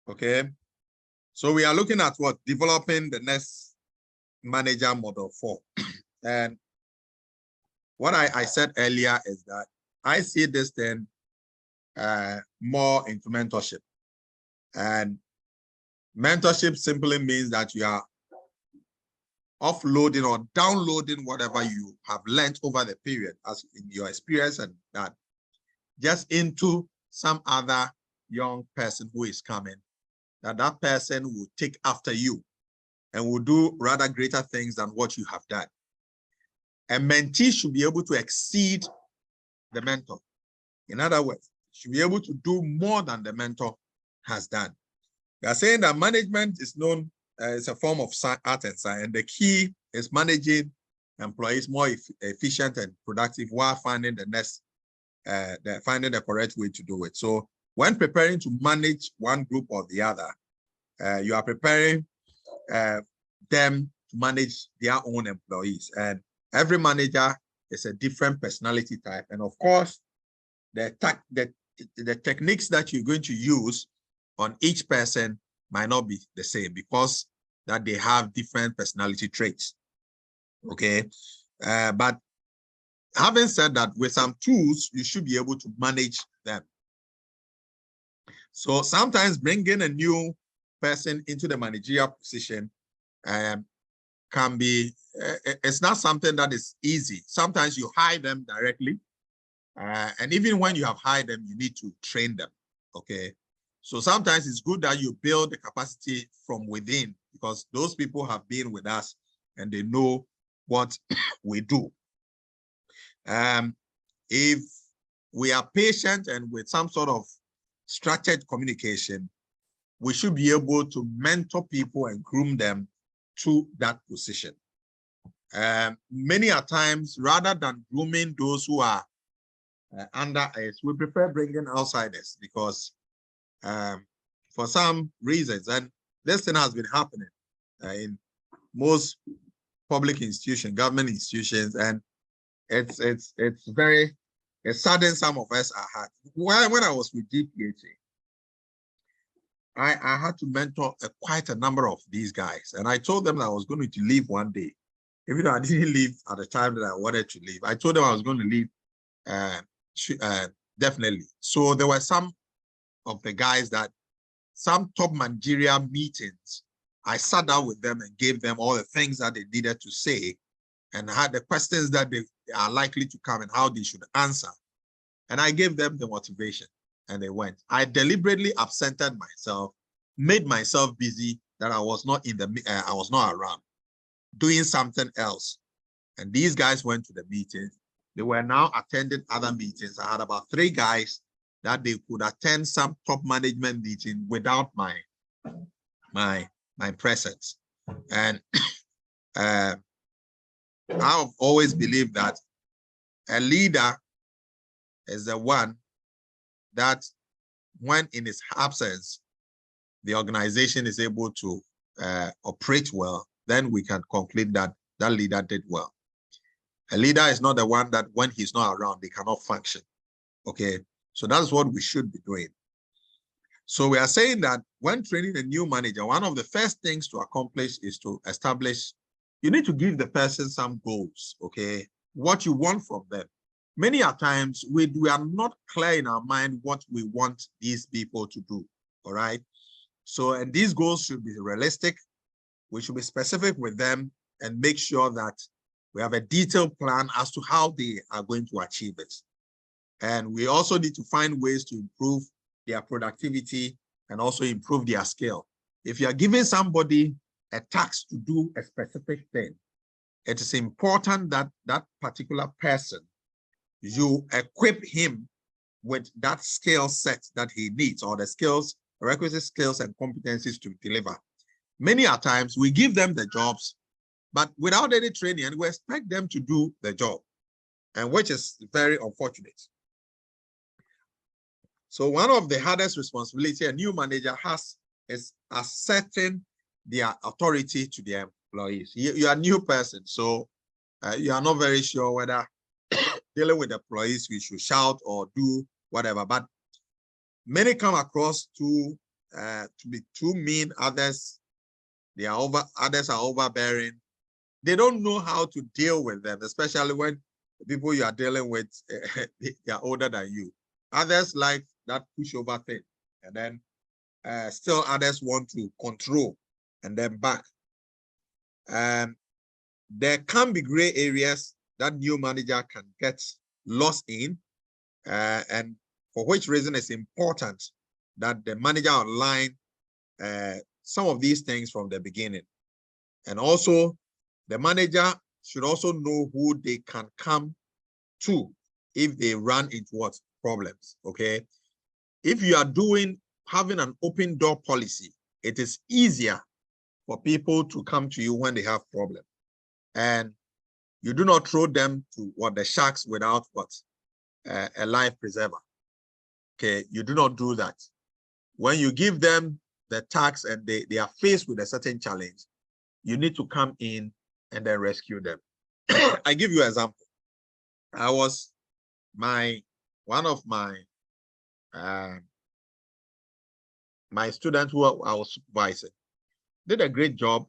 Okay. So we are looking at what? Developing the next manager model 4. And what I said earlier is that I see this thing more into mentorship. And mentorship simply means that you are offloading or downloading whatever you have learned over the period as in your experience and that just into some other young person who is coming, that person will take after you and will do rather greater things than what you have done. A mentee should be able to exceed the mentor. In other words, should be able to do more than the mentor has done. We are saying that management is known as a form of art and science, and the key is managing employees more efficient and productive while finding the next, finding the correct way to do it. So when preparing to manage one group or the other, you are preparing them to manage their own employees. And every manager is a different personality type. And of course, the techniques that you're going to use on each person might not be the same because that they have different personality traits. Okay. But having said that, with some tools, you should be able to manage them. So sometimes bringing a new person into the managerial position can be, it's not something that is easy. Sometimes you hire them directly. And even when you have hired them, you need to train them. Okay. So sometimes it's good that you build the capacity from within because those people have been with us and they know what we do. If we are patient and with some sort of structured communication, we should be able to mentor people and groom them to that position. Many a times, rather than grooming those who are under us, we prefer bringing outsiders because for some reasons, and this thing has been happening in most public institutions, government institutions, and it saddens some of us are hard. When I was with DPHA, I had to mentor quite a number of these guys, and I told them that I was going to leave one day. Even though I didn't leave at the time that I wanted to leave, I told them I was going to leave definitely. So there were some of the guys that some top managerial meetings, I sat down with them and gave them all the things that they needed to say and had the questions that they are likely to come and how they should answer. And I gave them the motivation and they went. I deliberately absented myself, made myself busy that I was not in the, I was not around, doing something else. And these guys went to the meeting. They were now attending other meetings. I had about 3 guys that they could attend some top management meeting without my presence. And I've always believed that a leader is the one that when in his absence, the organization is able to operate well, then we can conclude that that leader did well. A leader is not the one that when he's not around, they cannot function. Okay, so that's what we should be doing. So we are saying that when training a new manager, one of the first things to accomplish is to establish, you need to give the person some goals, okay? What you want from them. Many a times we are not clear in our mind what we want these people to do, all right? So, and these goals should be realistic. We should be specific with them and make sure that we have a detailed plan as to how they are going to achieve it. And we also need to find ways to improve their productivity and also improve their skill. If you are giving somebody a task to do a specific thing, it is important that that particular person, you equip him with that skill set that he needs, or the skills, requisite skills and competencies to deliver. Many a times we give them the jobs, but without any training, and we expect them to do the job, and which is very unfortunate. So one of the hardest responsibility a new manager has is asserting their authority to their employees. You are a new person, so you are not very sure whether dealing with employees we should shout or do whatever, but many come across to to be too mean. Others are overbearing. They don't know how to deal with them, especially when the people you are dealing with they are older than you. Others like that pushover thing, and then still others want to control and then back. There can be gray areas that new manager can get lost in, and for which reason it's important that the manager outline some of these things from the beginning. And also, the manager should also know who they can come to if they run into what problems, okay? If you are having an open door policy, it is easier for people to come to you when they have problems. And you do not throw them to the sharks without a life preserver. Okay, you do not do that. When you give them the tax and they are faced with a certain challenge, you need to come in and then rescue them. I give you an example. One of my students who I was supervising did a great job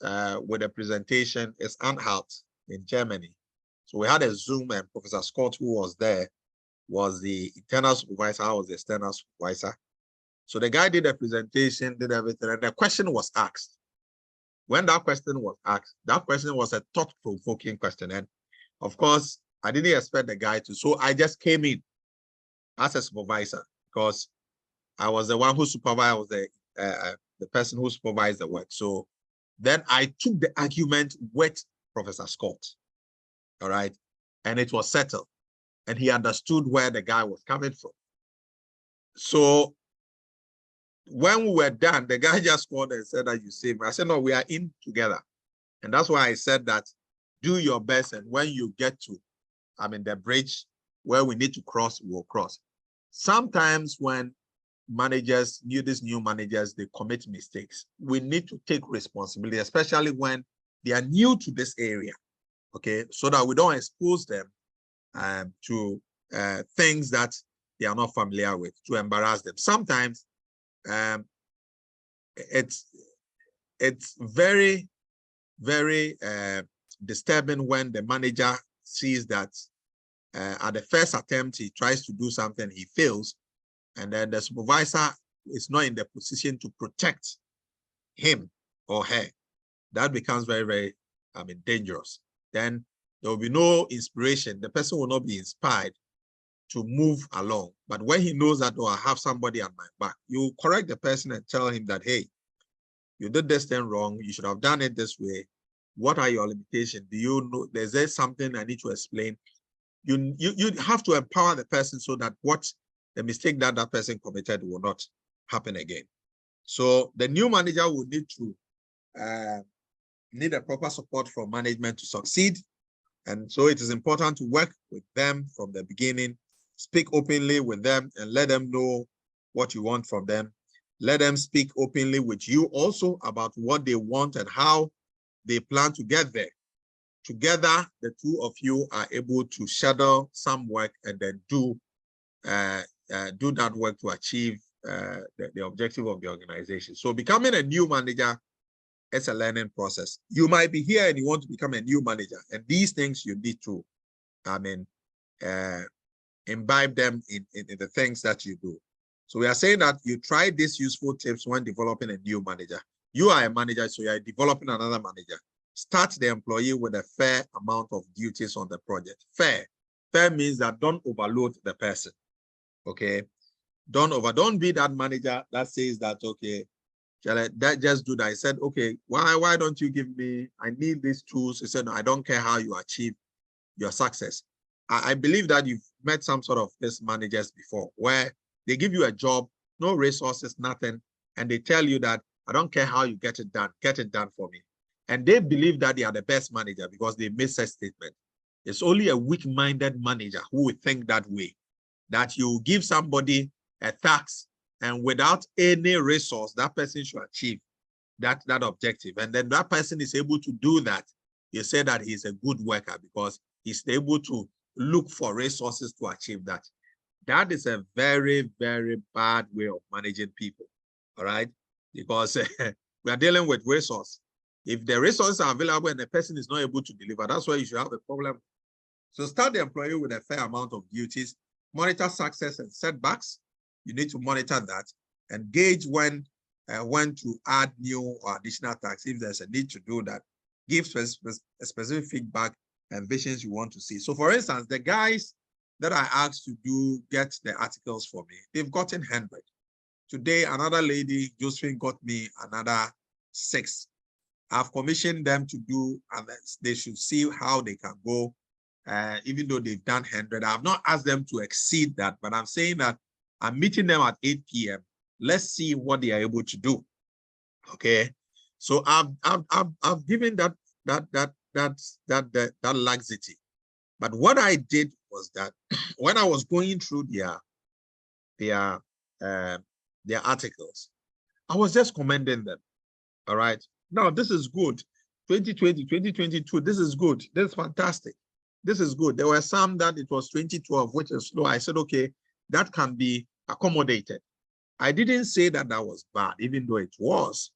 with a presentation. It's Anhalt in Germany. So we had a Zoom, and Professor Scott, who was there, was the internal supervisor. I was the external supervisor. So the guy did a presentation, did everything, and the question was asked. When that question was asked, that question was a thought-provoking question. And of course, I didn't expect the guy to, so I just came in as a supervisor because I was the one who supervised, I was the person who supervised the work. So then I took the argument with Professor Scott, all right? And it was settled. And he understood where the guy was coming from. So when we were done, the guy just called and said that you saved me. I said, no, we are in together. And that's why I said that do your best. And when you get to, the bridge where we need to cross, we'll cross. Sometimes when these new managers, they commit mistakes. We need to take responsibility, especially when they are new to this area, okay? So that we don't expose them to things that they are not familiar with, to embarrass them. Sometimes it's very, very disturbing when the manager sees that at the first attempt, he tries to do something, he fails, and then the supervisor is not in the position to protect him or her. That becomes very, very, dangerous. Then there will be no inspiration. The person will not be inspired to move along. But when he knows that, oh, I have somebody on my back, you correct the person and tell him that, hey, you did this thing wrong. You should have done it this way. What are your limitations? Do you know, is there something I need to explain? You have to empower the person so that the mistake that person committed will not happen again. So the new manager will need a proper support from management to succeed. And so it is important to work with them from the beginning, speak openly with them and let them know what you want from them. Let them speak openly with you also about what they want and how they plan to get there. Together, the two of you are able to schedule some work and then do that work to achieve the objective of the organization. So becoming a new manager, it's a learning process. You might be here and you want to become a new manager, and these things you need to, imbibe them in the things that you do. So we are saying that you try these useful tips when developing a new manager. You are a manager, so you are developing another manager. Start the employee with a fair amount of duties on the project. Fair means that don't overload the person. Okay, don't be that manager that says that, okay, just do that. I said, okay, why don't you give me, I need these tools. He said, no, I don't care how you achieve your success. I believe that you've met some sort of these managers before where they give you a job, no resources, nothing, and they tell you that I don't care how you get it done for me. And they believe that they are the best manager because they made such statement. It's only a weak-minded manager who would think that way, that you give somebody a task and without any resource, that person should achieve that objective. And then that person is able to do that. You say that he's a good worker because he's able to look for resources to achieve that. That is a very, very bad way of managing people. All right, because we are dealing with resource. If the resources are available and the person is not able to deliver, that's why you should have a problem. So start the employee with a fair amount of duties, monitor success and setbacks. You need to monitor that and gauge when to add new or additional tasks if there's a need to do that. Give specific feedback and visions you want to see. So for instance, the guys that I asked to get the articles for me, they've gotten 100. Today, another lady, Josephine, got me another 6. I've commissioned them to do, and they should see how they can go. Even though they've done 100, I've not asked them to exceed that, but I'm saying that I'm meeting them at 8 p.m. Let's see what they are able to do. Okay, so I've given that laxity. But what I did was that when I was going through their articles, I was just commending them. All right, now this is good. 2020, 2022, this is good. This is fantastic. This is good. There were some that it was 2012, which is slow. I said, okay, that can be accommodated. I didn't say that that was bad, even though it was,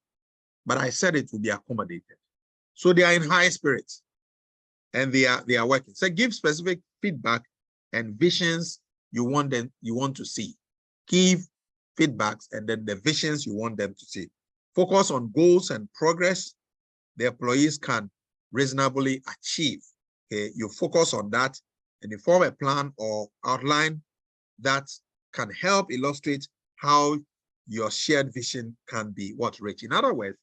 but I said it would be accommodated. So they are in high spirits and they are working. So give specific feedback and visions you want to see. Give feedbacks and then the visions you want them to see. Focus on goals and progress the employees can reasonably achieve. Okay, you focus on that and you form a plan or outline that can help illustrate how your shared vision can be reached. In other words,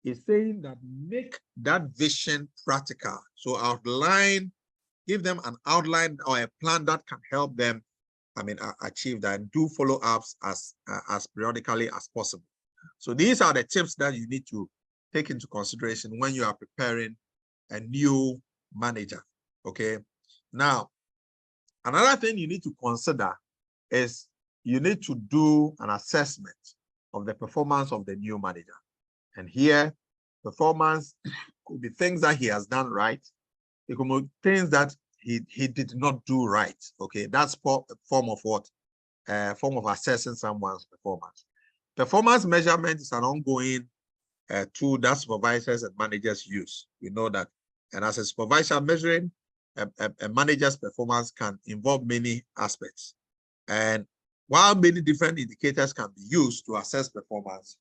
it's saying that make that vision practical. So outline, give them an outline or a plan that can help them, achieve that, and do follow-ups as periodically as possible. So these are the tips that you need to take into consideration when you are preparing a new manager. Okay. Now, another thing you need to consider is you need to do an assessment of the performance of the new manager. And here, performance could be things that he has done right. It could be things that he did not do right. Okay, that's a form of what? Form of assessing someone's performance. Performance measurement is an ongoing tool that supervisors and managers use. We know that. And as a supervisor, measuring a manager's performance can involve many aspects. And while many different indicators can be used to assess performance,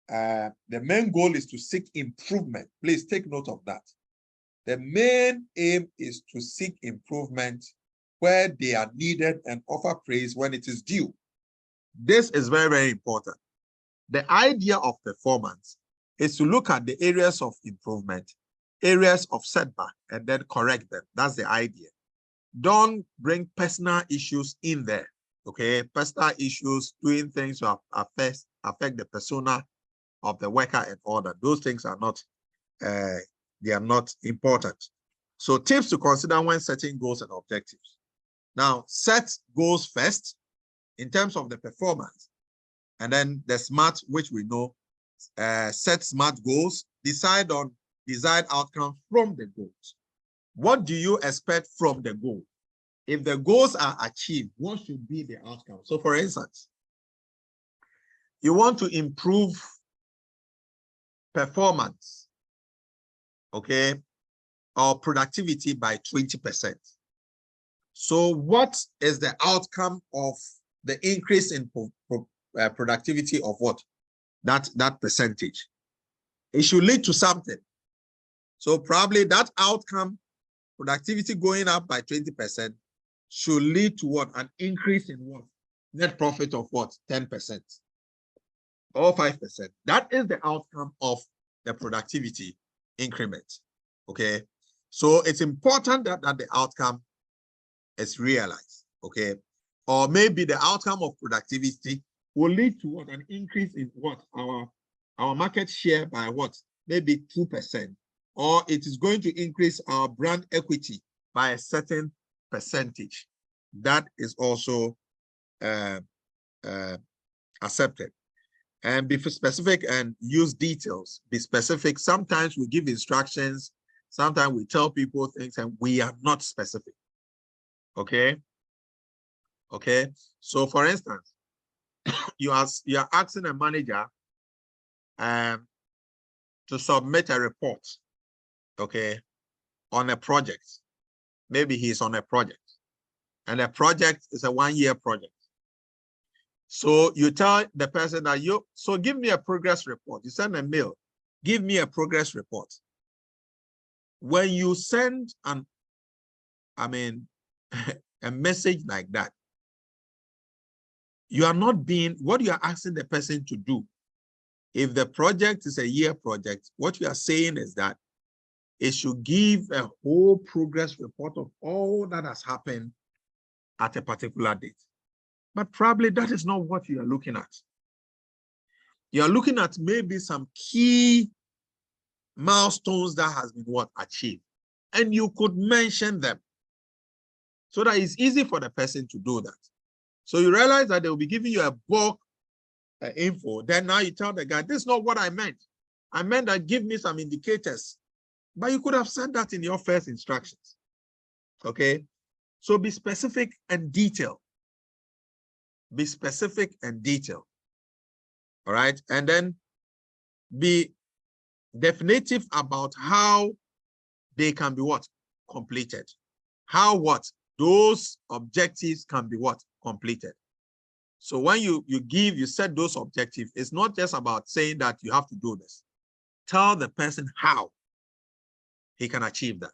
the main goal is to seek improvement. Please take note of that. The main aim is to seek improvement where they are needed and offer praise when it is due. This is very, very important. The idea of performance is to look at the areas of improvement, areas of setback, and then correct them. That's the idea. Don't bring personal issues in there. Okay, personal issues, doing things to affect the persona of the worker and all that. Those things are not, they are not important. So tips to consider when setting goals and objectives. Now, set goals first in terms of the performance, and then the SMART, which we know, set SMART goals, decide on desired outcomes from the goals. What do you expect from the goal? If the goals are achieved, what should be the outcome? So for instance, you want to improve performance, okay, or productivity by 20%. So what is the outcome of the increase in productivity of what? That percentage. It should lead to something. So probably that outcome, productivity going up by 20%, should lead to what? An increase in what? Net profit of what? 10% or 5%. That is the outcome of the productivity increment. Okay. So it's important that the outcome is realized. Okay. Or maybe the outcome of productivity will lead to what? An increase in what? Our market share by what? Maybe 2%. Or it is going to increase our brand equity by a certain percentage. That is also accepted. And be specific and use details. Be specific. Sometimes we give instructions. Sometimes we tell people things and we are not specific. Okay. Okay. So for instance, you are asking a manager to submit a report, okay, on a project. Maybe he's on a project, and the project is a one-year project. So you tell the person that so give me a progress report. You send a mail, give me a progress report. When you send a message like that, you are not being, what you are asking the person to do. If the project is a year project, what you are saying is that it should give a whole progress report of all that has happened at a particular date. But probably that is not what you are looking at. You are looking at maybe some key milestones that has been achieved. And you could mention them so that it's easy for the person to do that. So you realize that they will be giving you a bulk info. Then now you tell the guy, this is not what I meant. I meant that give me some indicators. But you could have said that in your first instructions. Okay? So be specific and detailed. Be specific and detailed. All right? And then be definitive about how they can be completed. How those objectives can be completed. So when you set those objectives, it's not just about saying that you have to do this. Tell the person how he can achieve that.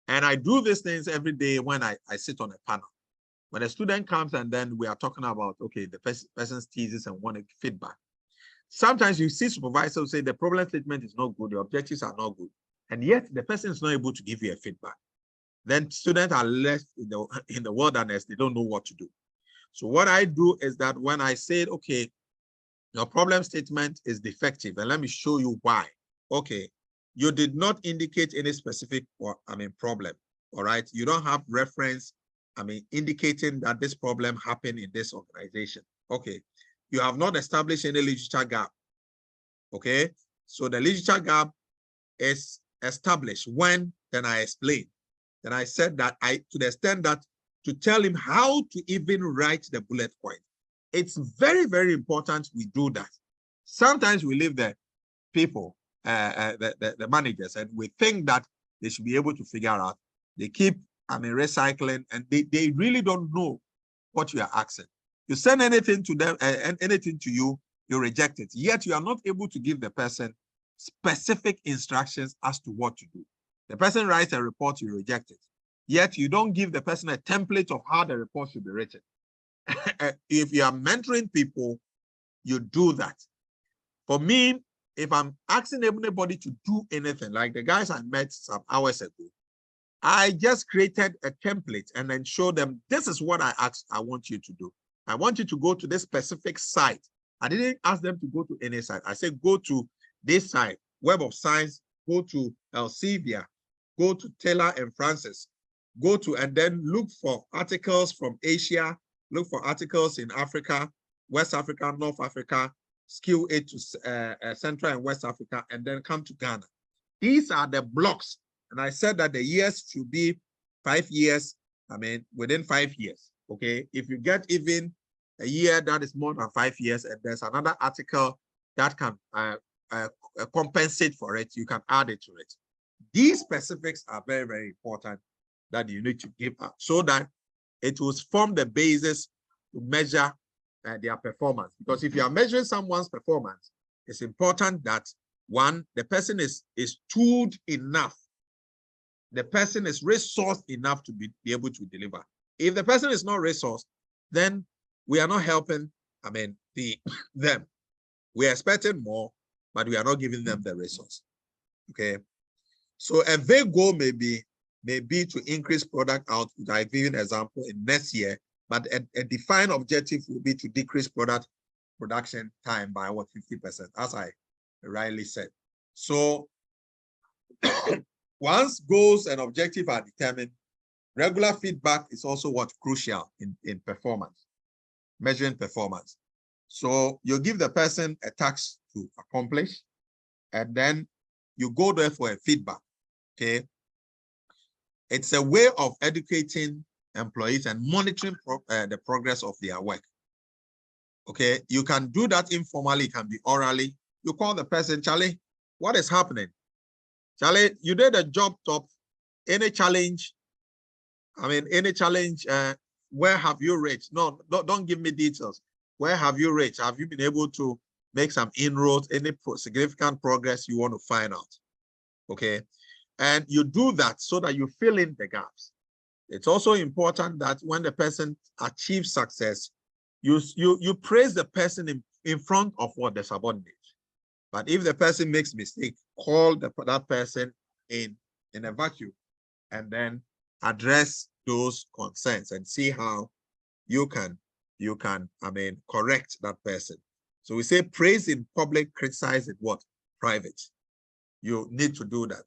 And I do these things every day when I sit on a panel. When a student comes and then we are talking about, okay, the person's thesis and wanting feedback. Sometimes you see supervisors who say the problem statement is not good, the objectives are not good, and yet the person is not able to give you a feedback. Then students are left in the wilderness, they don't know what to do. So what I do is that when I say, okay, your problem statement is defective, and let me show you why. Okay, you did not indicate any specific problem. All right, you don't have reference, indicating that this problem happened in this organization. Okay, you have not established any literature gap. Okay, so the literature gap is established when, then I explain. Then I said that to the extent that to tell him how to even write the bullet point. It's very, very important we do that. Sometimes we leave the people, the managers, and we think that they should be able to figure out. They keep, recycling, and they really don't know what you are asking. You send anything to them, anything to you, you reject it. Yet you are not able to give the person specific instructions as to what to do. The person writes a report, you reject it. Yet you don't give the person a template of how the report should be written. If you are mentoring people, you do that. For me, if I'm asking anybody to do anything, like the guys I met some hours ago, I just created a template and then showed them, this is what I want you to do. I want you to go to this specific site. I didn't ask them to go to any site. I said, go to this site, Web of Science, go to Elsevier, go to Taylor and Francis, go to, and then look for articles from Asia, look for articles in Africa, West Africa, North Africa, Skill 8 to Central and West Africa, and then come to Ghana. These are the blocks. And I said that the years should be 5 years, within 5 years, okay? If you get even a year that is more than 5 years, and there's another article that can compensate for it, you can add it to it. These specifics are very, very important that you need to give up so that it will form the basis to measure their performance. Because if you are measuring someone's performance, it's important that, one, the person is tooled enough. The person is resourced enough to be able to deliver. If the person is not resourced, then we are not helping, them. We are expecting more, but we are not giving them the resource. Okay. So a vague goal may be to increase product output. I've given an example in next year, but a defined objective will be to decrease production time by 50%, as I rightly said. So once goals and objectives are determined, regular feedback is also crucial in performance, measuring performance. So you give the person a task to accomplish, and then you go there for a feedback, okay? It's a way of educating employees and monitoring the progress of their work. Okay, you can do that informally, it can be orally, you call the person, Charlie, what is happening? Charlie, you did a job top. Any challenge? I mean, any challenge, where have you reached? No, don't give me details. Where have you reached? Have you been able to make some inroads, any significant progress you want to find out? Okay. And you do that so that you fill in the gaps. It's also important that when the person achieves success, you praise the person in front of what the subordinate. But if the person makes mistake, call that person in a vacuum and then address those concerns and see how you can correct that person. So we say praise in public, criticize in what? Private. You need to do that.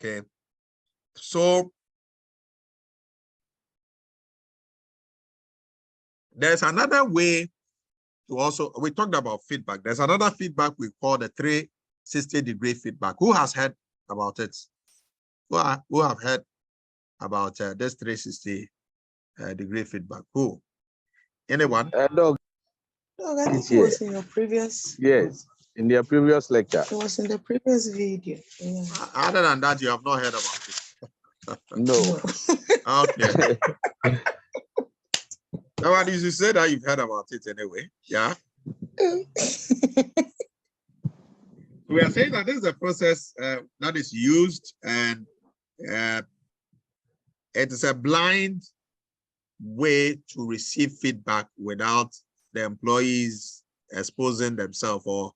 Okay. So there's another way to also, we talked about feedback. There's another feedback we call the 360-degree feedback. Who has heard about it? Who have heard about this 360-degree feedback? Who? Anyone? Dog. No, I think it was in your previous. Yes, in their previous lecture. It was in the previous video. Yeah. Other than that, you have not heard about it. No. Okay. Nobody you say that you've heard about it anyway. Yeah. We are saying that this is a process that is used, and it is a blind way to receive feedback without the employees exposing themselves or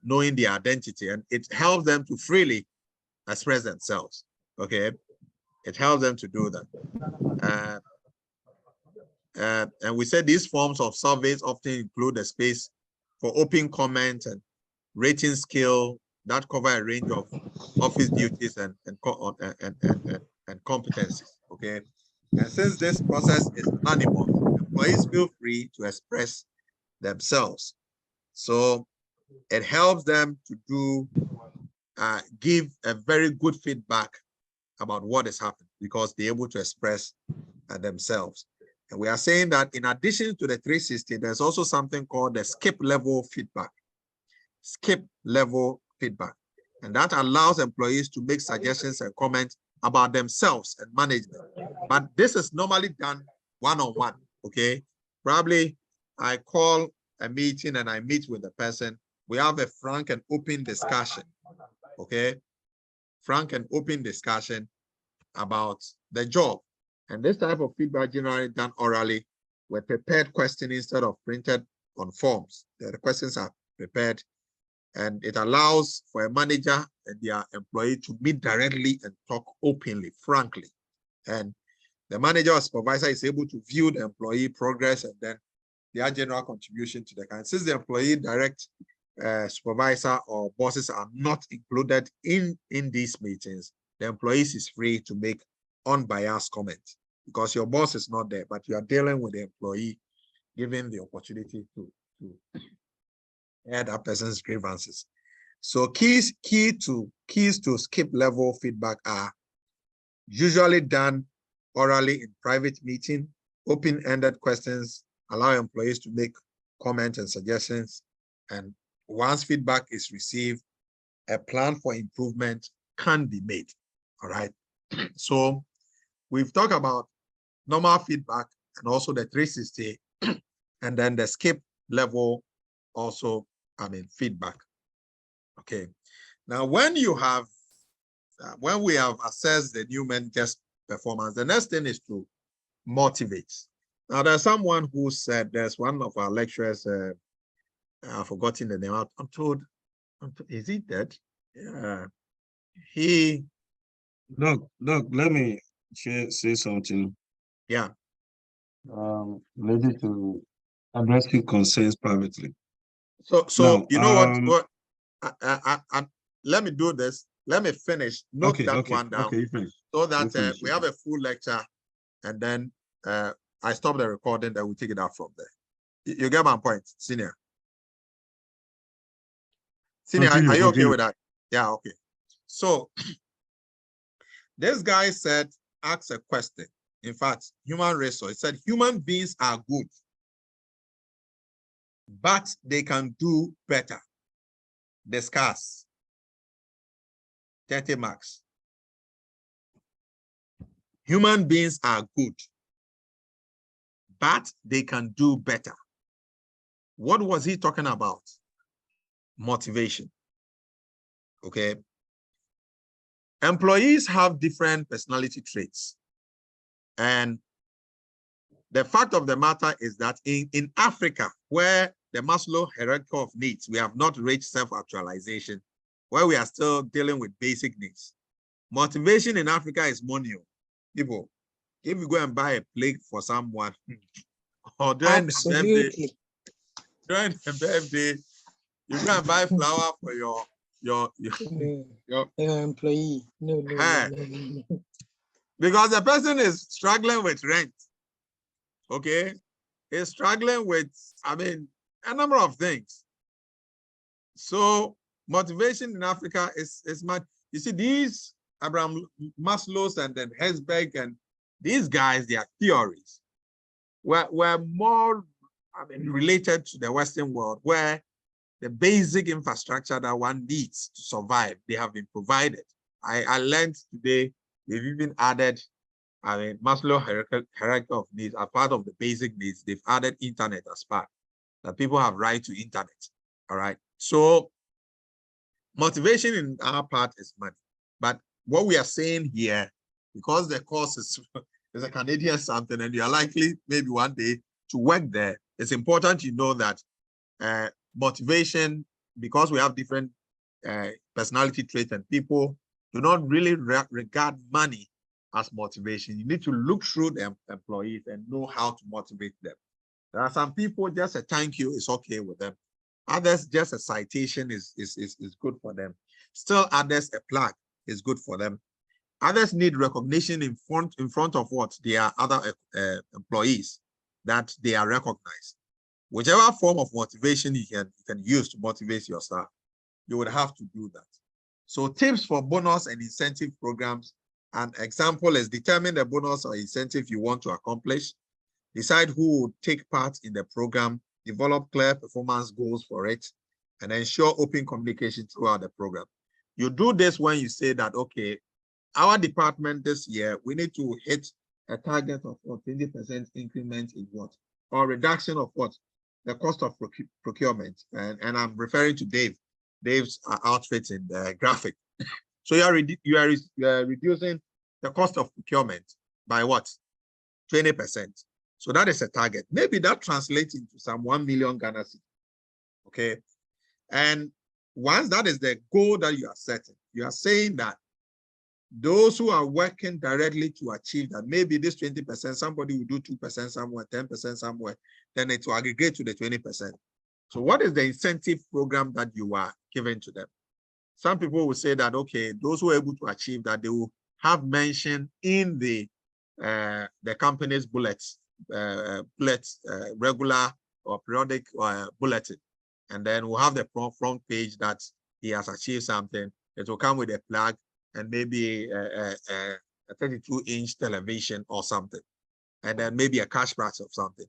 knowing their identity, and it helps them to freely express themselves. Okay, it helps them to do that. And we said these forms of surveys often include a space for open comment and rating scale that cover a range of office duties and competencies. Okay, and since this process is anonymous, employees feel free to express themselves. So it helps them to give a very good feedback about what is happening because they're able to express themselves. And we are saying that in addition to the 360, there's also something called the skip level feedback. Skip level feedback. And that allows employees to make suggestions and comments about themselves and management. But this is normally done one-on-one, okay? Probably I call a meeting and I meet with the person. We have a frank and open discussion, okay? Frank and open discussion about the job. And this type of feedback generally done orally with prepared questions instead of printed on forms. The questions are prepared, and it allows for a manager and their employee to meet directly and talk openly, frankly. And the manager or supervisor is able to view the employee progress and then their general contribution to the client. Since the employee direct supervisor or bosses are not included in these meetings, the employees is free to make unbiased comments because your boss is not there, but you are dealing with the employee, giving the opportunity to add that person's grievances. So keys to skip level feedback are usually done orally in private meeting. Open-ended questions allow employees to make comments and suggestions, and once feedback is received, a plan for improvement can be made. All right. So we've talked about normal feedback and also the 360, and then the skip level also, feedback. Okay. Now, when you have, when we have assessed the new manager's performance, the next thing is to motivate. Now, there's someone who said, there's one of our lecturers, I've forgotten the name. I'm told, is he dead? Yeah. Look, let me say something. Yeah. Related to addressing concerns privately. So now, you know what? Let me do this. Let me finish. Note one down. Okay, you finish. So that we have a full lecture, and then I stop the recording, then we take it out from there. You get my point, senior? Senior, are you okay with that? Yeah, okay. So this guy said, ask a question. In fact, human resource said human beings are good, but they can do better. discuss. 30 marks. Human beings are good, but they can do better. What was he talking about? Motivation. Okay. Employees have different personality traits. And the fact of the matter is that in Africa, where the Maslow hierarchy of needs, we have not reached self-actualization, where we are still dealing with basic needs. Motivation in Africa is money. People, if you go and buy a plate for someone, or during Absolutely. the birthday, you go and buy flour for your Your employee. No. Because the person is struggling with rent. Okay, is struggling with, I mean, a number of things. So motivation in Africa is much. You see, these Abraham Maslow's and then Herzberg and these guys, their theories were more, I mean, related to the Western world, where the basic infrastructure that one needs to survive, they have been provided. I learned today they've even added, I mean, Maslow hierarchy of needs are part of the basic needs. They've added internet as part, that people have right to internet. All right. So motivation in our part is money. But what we are saying here, because the course is a Canadian something, and you are likely maybe one day to work there, it's important you know that motivation, because we have different personality traits and people do not really regard money as motivation. You need to look through the employees and know how to motivate them. There are some people, just a thank you is okay with them. Others, just a citation is good for them. Still others, a plaque is good for them. Others need recognition in front of what? Their other employees, that they are recognized. Whichever form of motivation you can use to motivate yourself, you would have to do that. So tips for bonus and incentive programs. An example is determine the bonus or incentive you want to accomplish. Decide who will take part in the program. Develop clear performance goals for it, and ensure open communication throughout the program. You do this when you say that, okay, our department this year, we need to hit a target of 20% increment in what? Or reduction of what? The cost of procurement. And I'm referring to Dave's outfit in the graphic. So you are reducing the cost of procurement by what? 20%. So that is a target. Maybe that translates into some 1 million Ghana cedis. Okay. And once that is the goal that you are setting, you are saying that those who are working directly to achieve that, maybe this 20%, somebody will do 2% somewhere, 10% somewhere, then it will aggregate to the 20%. So what is the incentive program that you are giving to them? Some people will say that, okay, those who are able to achieve that, they will have mentioned in the company's regular or periodic bulletin. And then we'll have the front page that he has achieved something. It will come with a plug and maybe a 32-inch television or something. And then maybe a cash prize of something.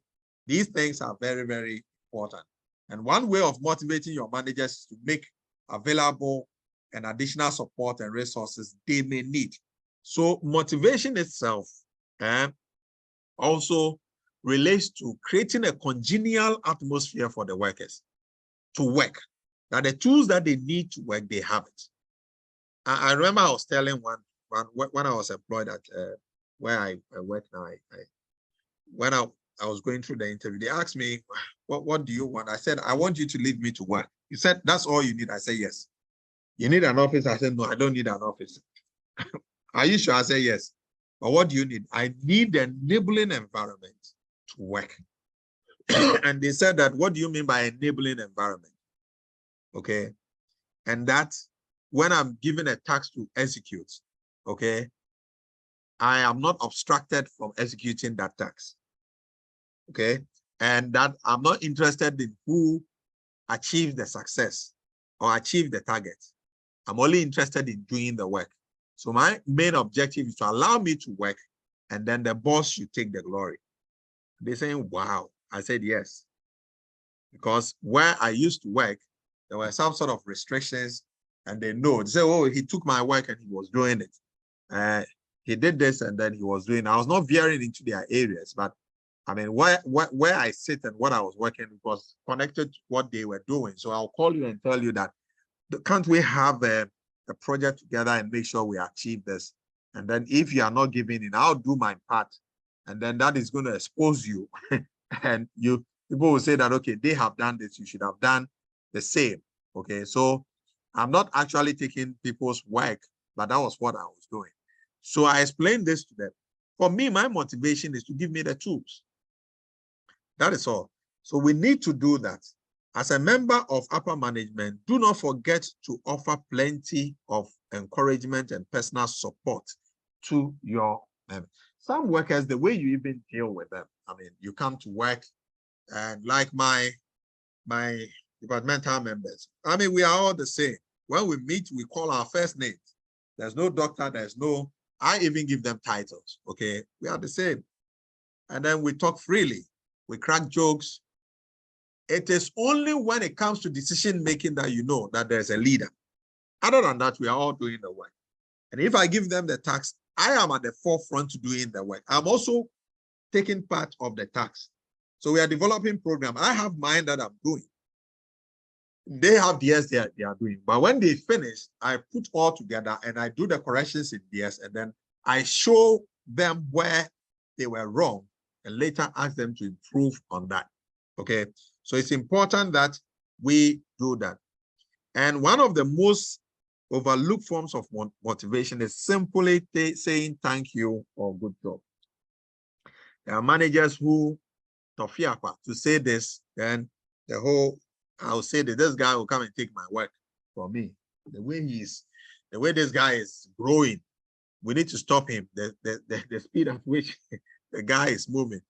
These things are very, very important. And one way of motivating your managers is to make available an additional support and resources they may need. So motivation itself also relates to creating a congenial atmosphere for the workers to work. That the tools that they need to work, they have it. I remember I was telling when I was employed at where I work now. When I was going through the interview, they asked me, what do you want? I said, I want you to lead me to work. He said, that's all you need. I said, yes. You need an office? I said, no, I don't need an office. Are you sure? I said, yes. But what do you need? I need an enabling environment to work. And they said that, what do you mean by enabling environment? Okay. And that when I'm given a task to execute, okay, I am not obstructed from executing that task. Okay. And that I'm not interested in who achieved the success or achieved the target. I'm only interested in doing the work. So my main objective is to allow me to work, and then the boss should take the glory. They're saying, wow. I said, yes. Because where I used to work, there were some sort of restrictions, and they know. They say, oh, he took my work and he was doing it. He did this and then he was doing. I was not veering into their areas, but I mean, where I sit and what I was working was connected to what they were doing. So I'll call you and tell you that, can't we have a project together and make sure we achieve this? And then if you are not giving in, I'll do my part. And then that is going to expose you. And people will say that, okay, they have done this, you should have done the same. Okay, so I'm not actually taking people's work, but that was what I was doing. So I explained this to them. For me, my motivation is to give me the tools. That is all. So we need to do that. As a member of upper management, do not forget to offer plenty of encouragement and personal support to your members. Some workers, the way you even deal with them, I mean, you come to work and like my departmental members, I mean, we are all the same. When we meet, we call our first names. There's no doctor, there's no, I even give them titles, okay? We are the same. And then we talk freely, we crack jokes. It is only when it comes to decision making that you know that there's a leader. Other than that, we are all doing the work. And if I give them the task, I am at the forefront to doing the work. I'm also taking part of the task. So we are developing program. I have mine that I'm doing. They have theirs they are doing. But when they finish, I put all together and I do the corrections in theirs, and then I show them where they were wrong and later ask them to improve on that. Okay. So it's important that we do that. And one of the most overlooked forms of motivation is simply saying thank you or good job. There are managers who to say this, then the whole, I'll say that this guy will come and take my work from me. The way this guy is growing, we need to stop him. The speed at which the guy is moving.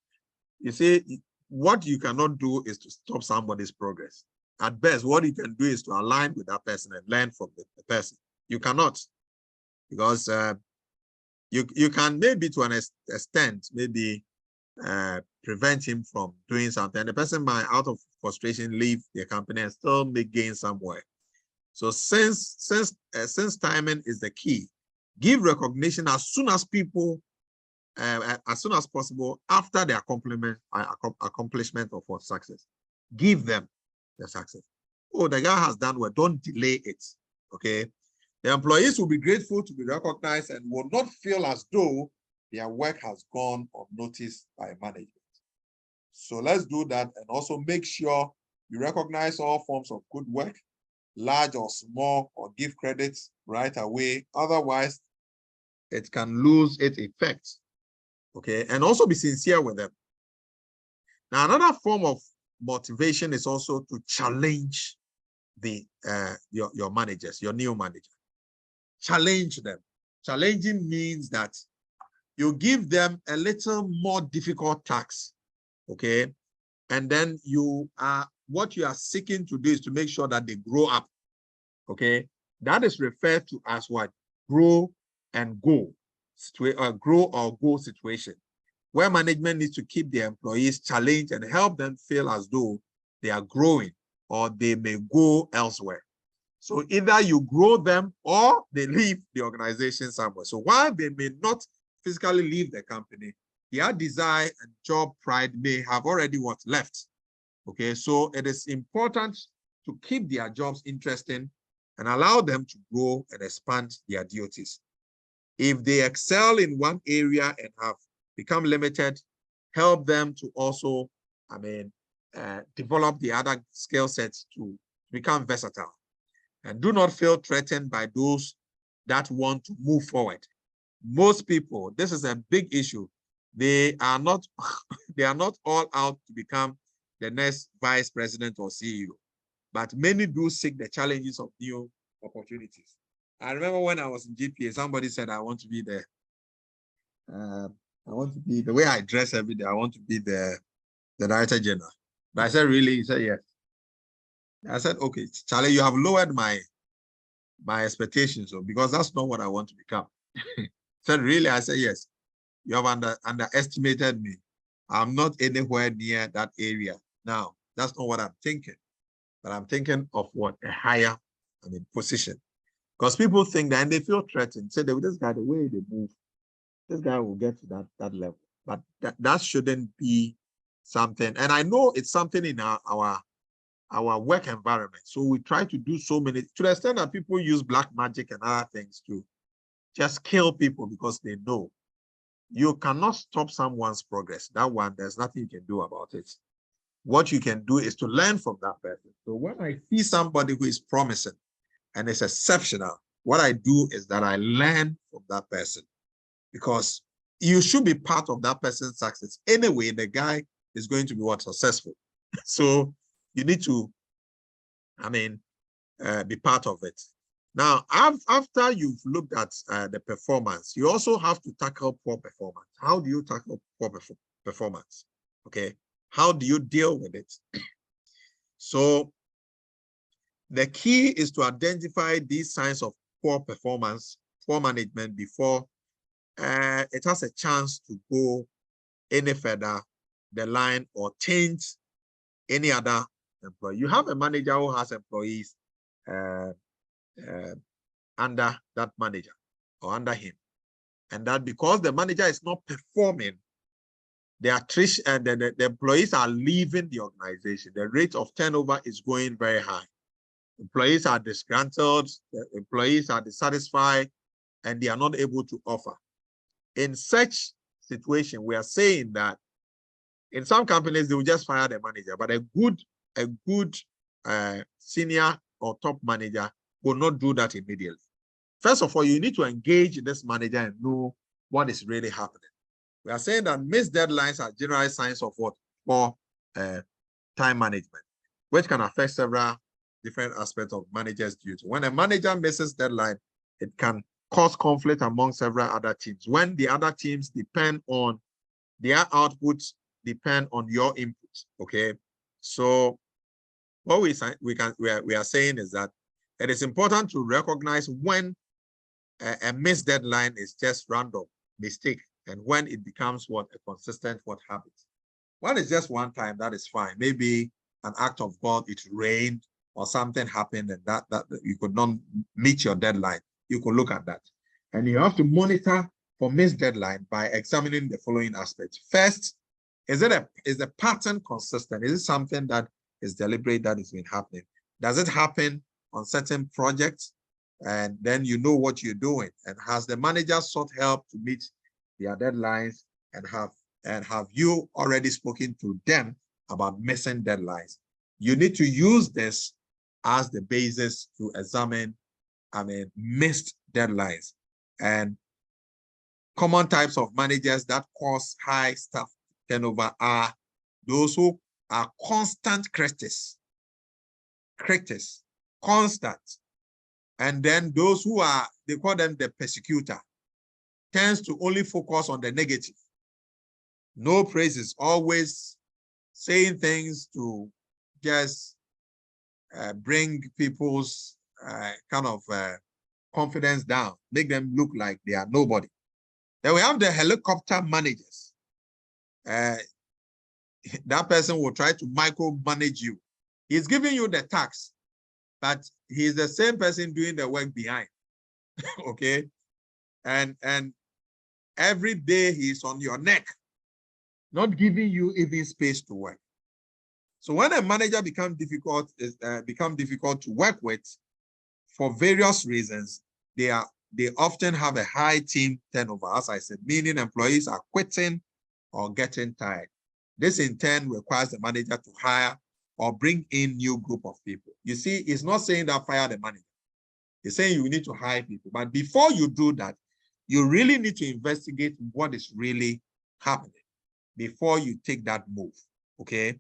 You see, what you cannot do is to stop somebody's progress. At best, what you can do is to align with that person and learn from the person. You cannot, because you can maybe to an extent, maybe prevent him from doing something. The person might, out of frustration, leave the company and still make gain somewhere. So since timing is the key, give recognition as soon as people, as soon as possible after the accomplishment of what success. Give them the success. Oh, the guy has done well. Don't delay it. Okay. The employees will be grateful to be recognized and will not feel as though their work has gone unnoticed by management. So let's do that, and also make sure you recognize all forms of good work, large or small, or give credits right away. Otherwise, it can lose its effect. Okay, and also be sincere with them. Now, another form of motivation is also to challenge your managers, your new manager. Challenge them. Challenging means that you give them a little more difficult task, okay? And then what you are seeking to do is to make sure that they grow up, okay? That is referred to as what? Grow and go, grow or go situation, where management needs to keep their employees challenged and help them feel as though they are growing or they may go elsewhere. So either you grow them or they leave the organization somewhere. So while they may not physically leave the company, their desire and job pride may have already left. Okay, so it is important to keep their jobs interesting and allow them to grow and expand their duties. If they excel in one area and have become limited, help them to also, develop the other skill sets to become versatile. And do not feel threatened by those that want to move forward. Most people, this is a big issue. They are not all out to become the next vice president or CEO, but many do seek the challenges of new opportunities. I remember when I was in GPA, somebody said, I want to be the way I dress every day, I want to be the director general. But I said, really? He said, yes. I said, okay, Charlie, you have lowered my expectations, because that's not what I want to become. Said, really? I said, yes. You have underestimated me. I'm not anywhere near that area now. That's not what I'm thinking. but I'm thinking of what a higher, position. Because people think that and they feel threatened. Say, this guy, the way they move, this guy will get to that level. But that shouldn't be something. And I know it's something in our work environment. So we try to do so many, to the extent that people use black magic and other things to just kill people because they know. You cannot stop someone's progress. That one, there's nothing you can do about it. What you can do is to learn from that person. So when I see somebody who is promising and is exceptional, what I do is that I learn from that person, because you should be part of that person's success. Anyway, the guy is going to be successful. So you need to, be part of it. Now, after you've looked at the performance, you also have to tackle poor performance. How do you tackle poor performance? Okay, how do you deal with it? So the key is to identify these signs of poor performance, poor management before it has a chance to go any further the line or change any other employee. You have a manager who has employees under that manager or under him, and that because the manager is not performing, the attrition and the employees are leaving the organization. The rate of turnover is going very high. Employees are disgruntled, the employees are dissatisfied, and they are not able to offer. In such situation, we are saying that in some companies they will just fire the manager, but a good senior or top manager will not do that immediately. First of all, you need to engage this manager and know what is really happening. We are saying that missed deadlines are general signs of what? Poor time management, which can affect several different aspects of managers' duty. When a manager misses deadline, it can cause conflict among several other teams. When the other teams depend on their outputs, depend on your inputs. Okay, so what we are saying is that it is important to recognize when a missed deadline is just random mistake, and when it becomes a consistent habit. When it's just one time, that is fine. Maybe an act of God, it rained or something happened and that you could not meet your deadline. You could look at that. And you have to monitor for missed deadline by examining the following aspects. First, is the pattern consistent? Is it something that is deliberate that has been happening? Does it happen on certain projects? And then you know what you're doing. And has the manager sought help to meet their deadlines, and have you already spoken to them about missing deadlines? You need to use this as the basis to examine, missed deadlines. And common types of managers that cause high staff turnover are those who are constant critics, constant. And then those who are, they call them the persecutor, tends to only focus on the negative. No praises, always saying things to just bring people's confidence down, make them look like they are nobody. Then we have the helicopter managers. That person will try to micromanage you. He's giving you the task, but he's the same person doing the work behind. Okay, and every day he's on your neck, not giving you even space to work. So when a manager becomes difficult to work with for various reasons, they often have a high team turnover, as I said, meaning employees are quitting or getting tired. This in turn requires the manager to hire or bring in new group of people. You see, it's not saying that fire the manager. It's saying you need to hire people. But before you do that, you really need to investigate what is really happening before you take that move. Okay.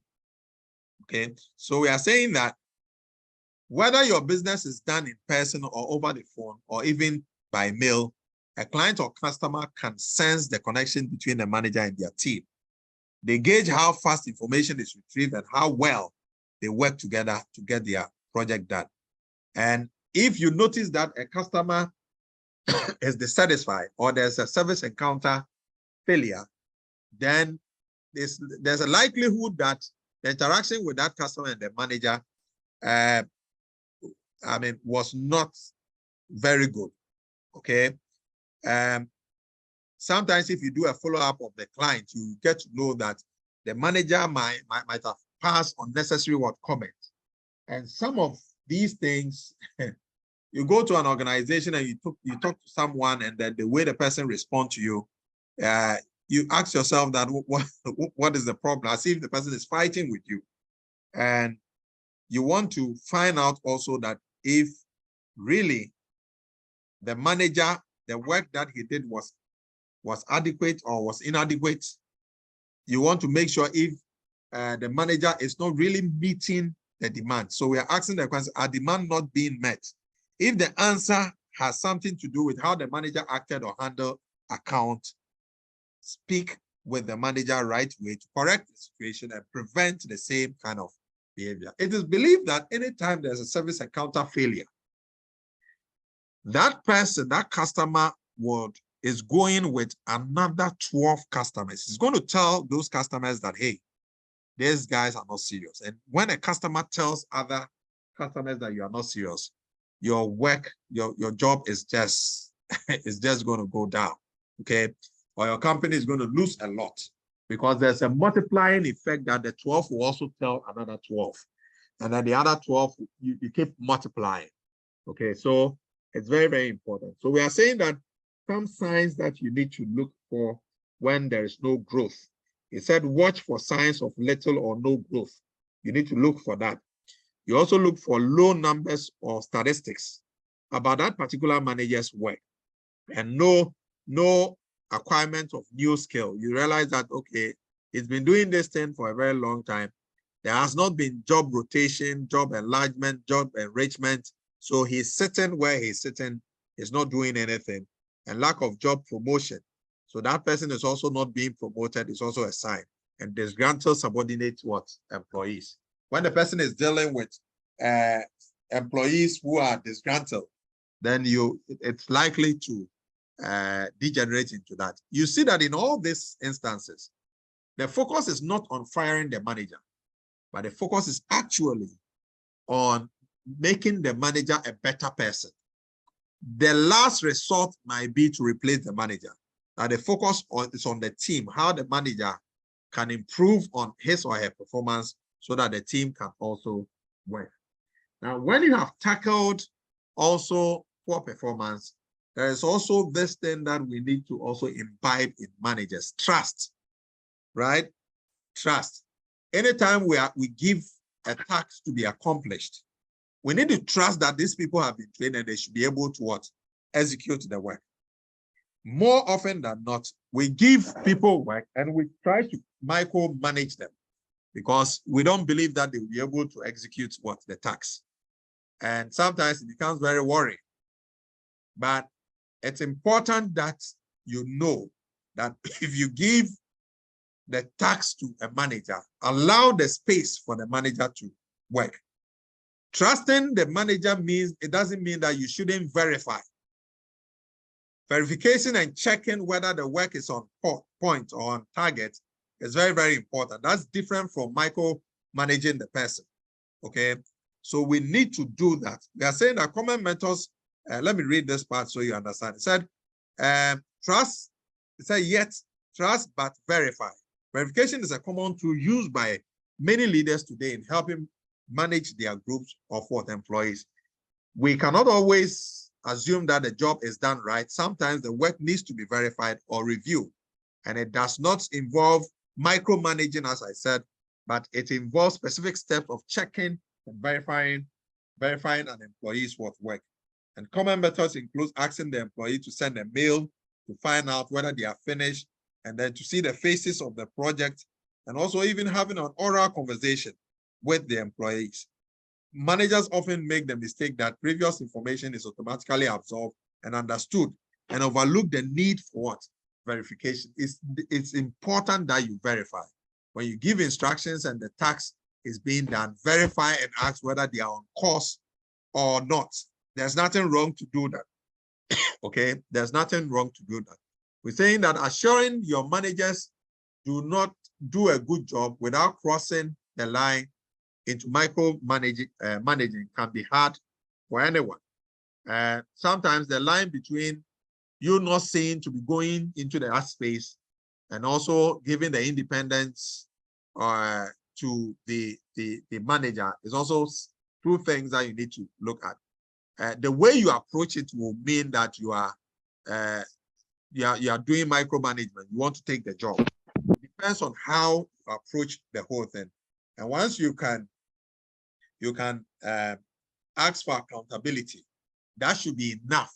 So we are saying that whether your business is done in person or over the phone or even by mail, a client or customer can sense the connection between the manager and their team. They gauge how fast information is retrieved and how well they work together to get their project done. And if you notice that a customer is dissatisfied or there's a service encounter failure, then there's a likelihood that the interaction with that customer and the manager was not very good. Okay. Sometimes if you do a follow-up of the client, you get to know that the manager might have passed unnecessary comments. And some of these things, you go to an organization and you talk to someone, and then the way the person responds to you, you ask yourself that what is the problem? As if the person is fighting with you. And you want to find out also that if really the manager, the work that he did was adequate or was inadequate. You want to make sure if the manager is not really meeting the demand. So we are asking the question, are demand not being met? If the answer has something to do with how the manager acted or handled account, speak with the manager right way to correct the situation and prevent the same kind of behavior. It is believed that anytime there's a service encounter failure, that person, that customer is going with another 12 customers. He's going to tell those customers that, hey, these guys are not serious. And when a customer tells other customers that you are not serious, your work, your job is just going to go down. Okay. Or your company is going to lose a lot, because there's a multiplying effect that the 12 will also tell another 12. And then the other 12, you keep multiplying. Okay. So it's very, very important. So we are saying that some signs that you need to look for when there is no growth. He said, watch for signs of little or no growth. You need to look for that. You also look for low numbers or statistics about that particular manager's work, and no acquirement of new skill. You realize that, okay, he's been doing this thing for a very long time. There has not been job rotation, job enlargement, job enrichment. So he's sitting where he's sitting, he's not doing anything, and lack of job promotion. So that person is also not being promoted, is also a sign. And disgruntled subordinate employees. When the person is dealing with employees who are disgruntled, then it's likely to degenerate into that. You see that in all these instances, the focus is not on firing the manager, but the focus is actually on making the manager a better person. The last resort might be to replace the manager. Now the focus is on the team, how the manager can improve on his or her performance so that the team can also work. Now, when you have tackled also poor performance, there is also this thing that we need to also imbibe in managers: trust, right? Trust. Anytime we give a task to be accomplished, we need to trust that these people have been trained and they should be able to execute the work. More often than not, we give people work and we try to micromanage them because we don't believe that they will be able to execute the task. And sometimes it becomes very worrying. But it's important that you know that if you give the task to a manager, allow the space for the manager to work. Trusting the manager means, it doesn't mean that you shouldn't verify. Verification and checking whether the work is on point or on target is very, very important. That's different from micromanaging the person. Okay, so we need to do that. We are saying that common methods, let me read this part so you understand. It said, trust, it said, yet trust but verify. Verification is a common tool used by many leaders today in helping manage their groups of employees. We cannot always assume that the job is done right. Sometimes the work needs to be verified or reviewed. And it does not involve micromanaging, as I said, but it involves specific steps of checking and verifying an employee's work. And common methods include asking the employee to send a mail to find out whether they are finished, and then to see the faces of the project, and also even having an oral conversation with the employees. Managers often make the mistake that previous information is automatically absorbed and understood and overlook the need for verification. It's important that you verify. When you give instructions and the task is being done, verify and ask whether they are on course or not. There's nothing wrong to do that. Okay, there's nothing wrong to do that. We're saying that assuring your managers do not do a good job without crossing the line into micro managing can be hard for anyone. Sometimes the line between you not seeing to be going into the art space and also giving the independence to the manager is also two things that you need to look at. The way you approach it will mean that you are doing micromanagement. You want to take the job. It depends on how you approach the whole thing. And once you can ask for accountability, that should be enough,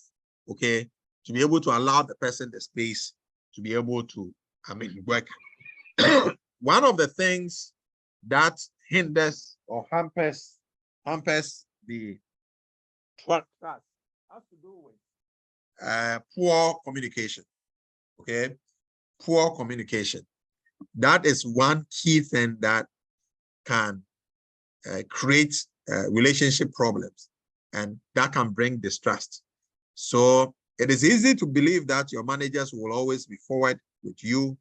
okay, to be able to allow the person the space to be able to, work. One of the things that hinders or hampers the trust has to do with poor communication, okay? Poor communication. That is one key thing that can create relationship problems, and that can bring distrust. So it is easy to believe that your managers will always be forward with you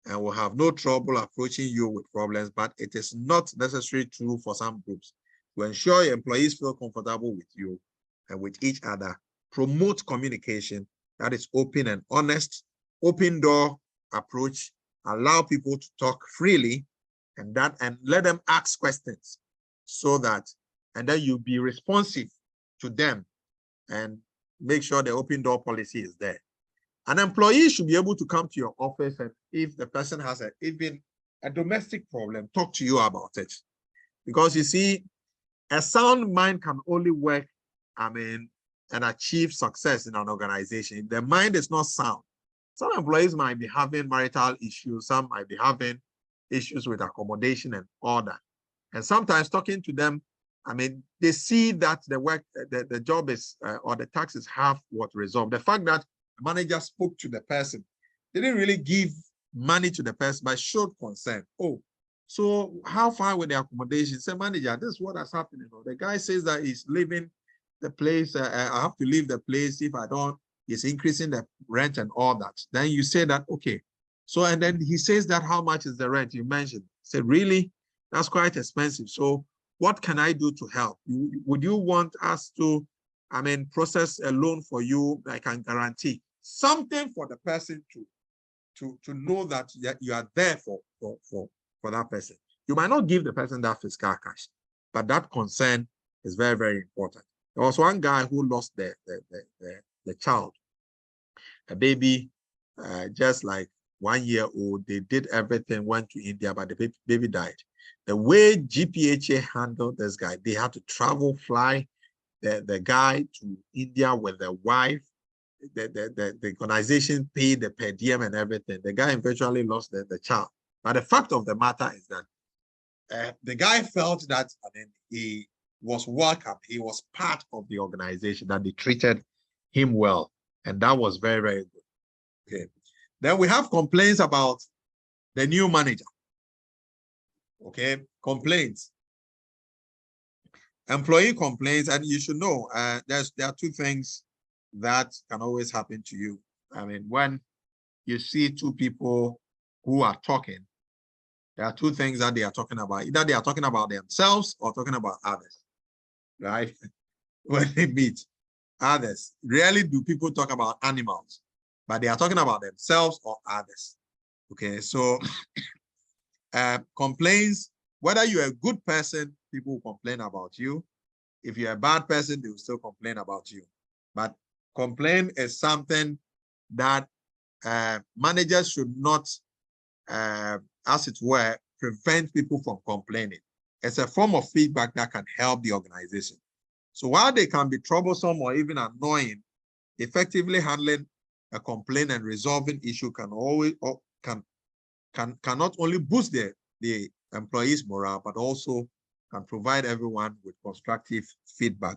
and will have no trouble approaching you with problems, but it is not necessarily true for some groups. To ensure your employees feel comfortable with you and with each other, promote communication that is open and honest, open door approach, allow people to talk freely, and let them ask questions so that, and then you'll be responsive to them and make sure the open door policy is there. An employee should be able to come to your office, and if the person has even a domestic problem, talk to you about it. Because you see, a sound mind can only work, and achieve success in an organization. If the mind is not sound, some employees might be having marital issues, some might be having issues with accommodation and all that. And sometimes talking to them, they see that the work, the job is, or the taxes have what resolved. The fact that the manager spoke to the person, they didn't really give money to the person, but showed concern. Oh, so how far with the accommodation? Say, manager, this is what has happened. The guy says that he's leaving the place. I have to leave the place. If I don't, he's increasing the rent and all that. Then you say that, okay. So, and then he says that, how much is the rent you mentioned? Say, really? That's quite expensive. So what can I do to help? Would you want us to, process a loan for you? I can guarantee something for the person to know that you are there for that person. You might not give the person that fiscal cash, but that concern is very, very important. There was one guy who lost the child, a baby, just like 1 year old. They did everything, went to India, but the baby died. The way GPHA handled this guy, they had to travel, fly the guy to India with the wife. The organization paid the per diem and everything. The guy eventually lost the child. But the fact of the matter is that the guy felt that he was welcome. He was part of the organization, that they treated him well. And that was very, very good. Okay. Then we have complaints about the new manager. Okay, complaints. Employee complaints, and you should know there are two things that can always happen to you. When you see two people who are talking, there are two things that they are talking about. Either they are talking about themselves or talking about others, right? When they meet others, rarely do people talk about animals, but they are talking about themselves or others. Okay, so complaints, whether you're a good person, people will complain about you. If you're a bad person, they will still complain about you. But complaint is something that managers should not, as it were, prevent people from complaining. It's a form of feedback that can help the organization. So while they can be troublesome or even annoying, effectively handling a complaint and resolving issue can not only boost the employees' morale, but also can provide everyone with constructive feedback.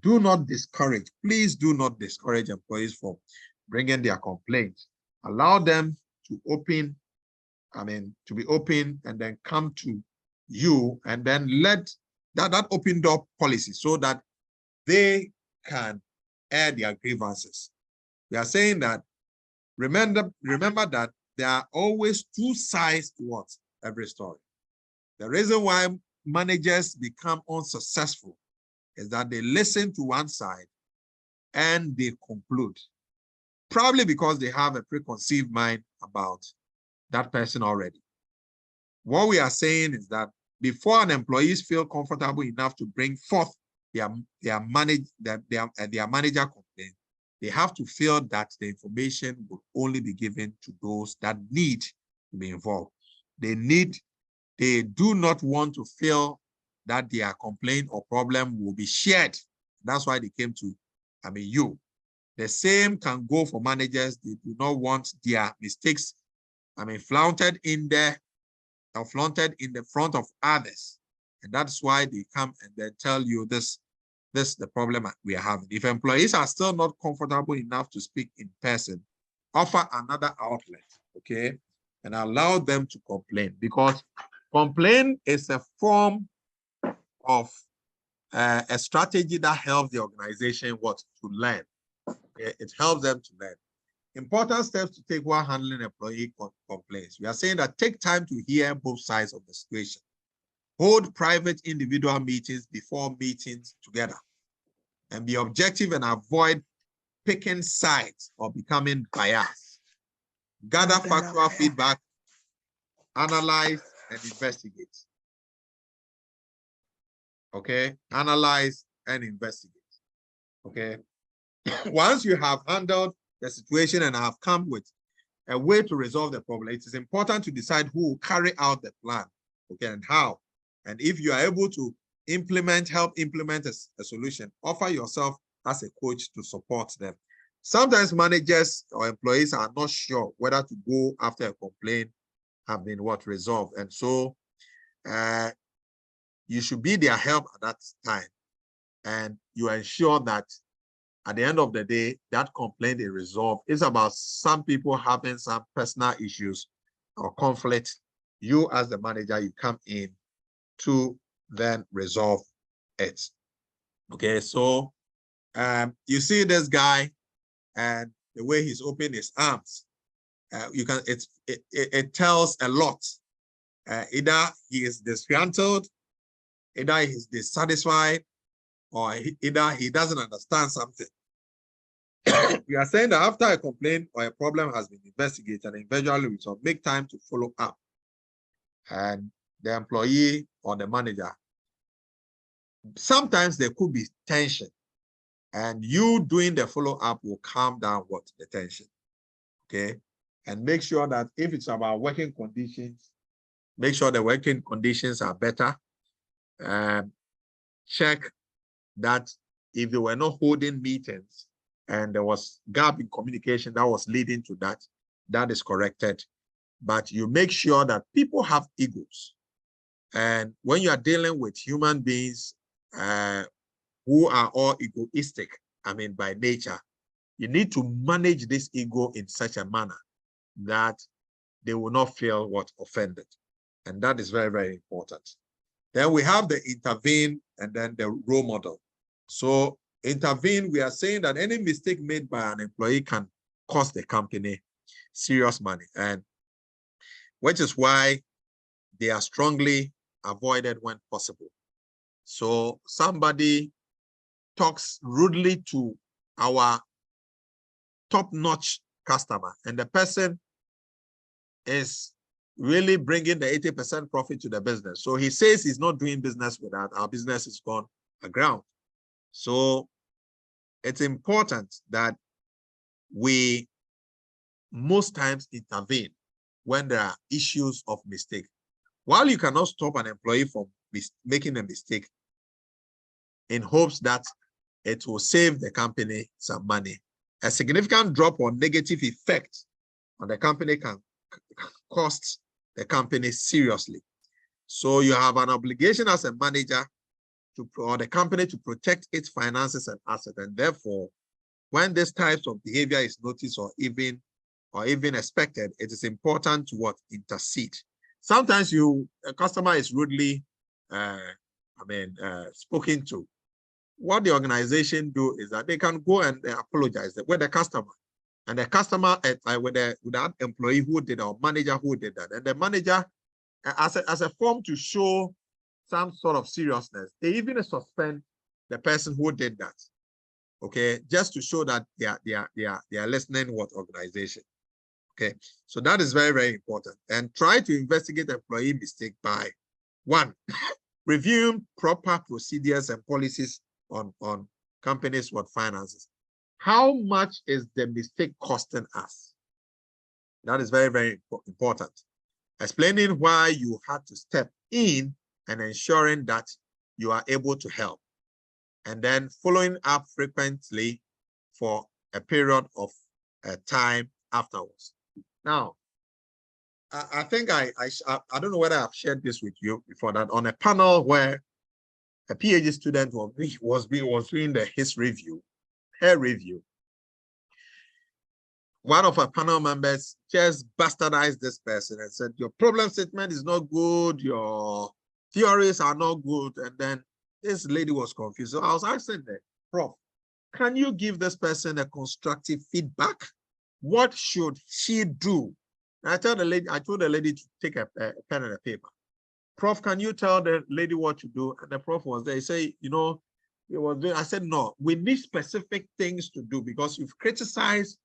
Do not discourage, please do not discourage employees from bringing their complaints. Allow them to be open and then come to you, and then let that open door policy so that they can air their grievances. We are saying that, remember that there are always two sides to every story. The reason why managers become unsuccessful is that they listen to one side and they conclude, probably because they have a preconceived mind about that person already. What we are saying is that before an employees feel comfortable enough to bring forth their manager complaint, they have to feel that the information will only be given to those that need to be involved. They do not want to feel that their complaint or problem will be shared. That's why they came to, you. The same can go for managers. They do not want their mistakes, flaunted in the front of others. And that's why they come and they tell you this is the problem we are having. If employees are still not comfortable enough to speak in person, offer another outlet, okay? And allow them to complain, because complaint is a form of a strategy that helps the organization to learn. Okay? It helps them to learn. Important steps to take while handling employee complaints. We are saying that take time to hear both sides of the situation. Hold private individual meetings before meetings together. And be objective and avoid picking sides or becoming biased. Gather factual feedback, analyze and investigate. Okay, analyze and investigate. Okay, once you have handled the situation and have come with a way to resolve the problem, it is important to decide who will carry out the plan, okay, and how. And if you are able to help implement a solution, offer yourself as a coach to support them. Sometimes managers or employees are not sure whether to go after a complaint have been resolved. And so you should be their help at that time. And you ensure that at the end of the day, that complaint is resolved. It's about some people having some personal issues or conflict. You as the manager, you come in to then resolve it. Okay, so you see this guy and the way he's opening his arms. It tells a lot. Either he is disgruntled, either he's dissatisfied, or either he doesn't understand something. We are saying that after a complaint or a problem has been investigated and eventually resolved, make time to follow up. And the employee or the manager, sometimes there could be tension, and you doing the follow-up will calm down the tension. Okay, and make sure that if it's about working conditions, make sure the working conditions are better. Check that if they were not holding meetings and there was gap in communication that was leading to that, that is corrected. But you make sure that people have egos. And when you are dealing with human beings who are all egoistic, by nature, you need to manage this ego in such a manner that they will not feel offended. And that is very, very important. Then we have the intervene and then the role model. So intervene, we are saying that any mistake made by an employee can cost the company serious money, and which is why they are strongly avoided when possible. So somebody talks rudely to our top-notch customer, and the person is really bringing the 80% profit to the business. So he says he's not doing business with that. Our business is gone aground. So it's important that we most times intervene when there are issues of mistake. While you cannot stop an employee from making a mistake in hopes that it will save the company some money, a significant drop or negative effect on the company can cost the company seriously. So you have an obligation as a manager or the company to protect its finances and assets. And therefore, when this types of behavior is noticed or even expected, it is important to intercede. Sometimes a customer is rudely spoken to. What the organization do is that they can go and apologize with the customer, and the customer with that employee who did or manager who did that, and the manager as a form to show some sort of seriousness, they even suspend the person who did that. Okay, just to show that they are listening what organization. Okay, so that is very, very important. And try to investigate employee mistake by one, reviewing proper procedures and policies on companies with finances. How much is the mistake costing us? That is very, very important. Explaining why you had to step in and ensuring that you are able to help. And then following up frequently for a period of time afterwards. Now, I think I don't know whether I've shared this with you before, that on a panel where a PhD student was doing his review, her review, one of our panel members just bastardized this person and said, your problem statement is not good, your theories are not good. And then this lady was confused. So I was asking the prof, can you give this person a constructive feedback? What should she do? And I told the lady to take a pen and a paper. Prof, can you tell the lady what to do? And the prof was there. He said, you know, he was doing. I said, no, we need specific things to do because you've criticized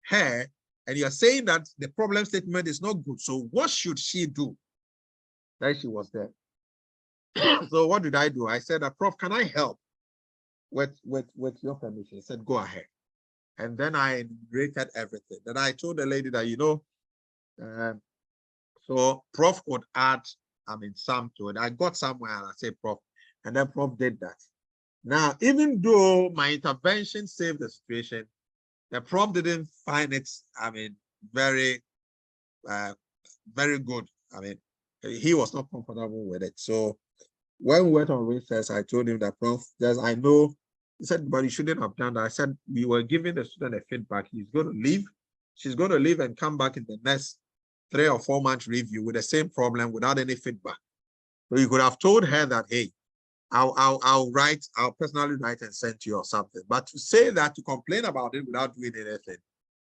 her and you're saying that the problem statement is not good. So what should she do? Then she was there. So what did I do? I said, Prof, can I help with your permission? He said, go ahead. And then I rated everything. Then I told the lady that, you know, so Prof could add, some to it. I got somewhere and I said, Prof, and then Prof did that. Now, even though my intervention saved the situation, the Prof didn't find it, very, very good. He was not comfortable with it. So when we went on recess, I told him that, Prof, I know, he said, but you shouldn't have done that. I said, we were giving the student a feedback. He's going to leave. She's going to leave and come back in the next 3 or 4 month review with the same problem without any feedback. So you could have told her that, hey, I'll personally write and send to you or something. But to say that, to complain about it without doing anything,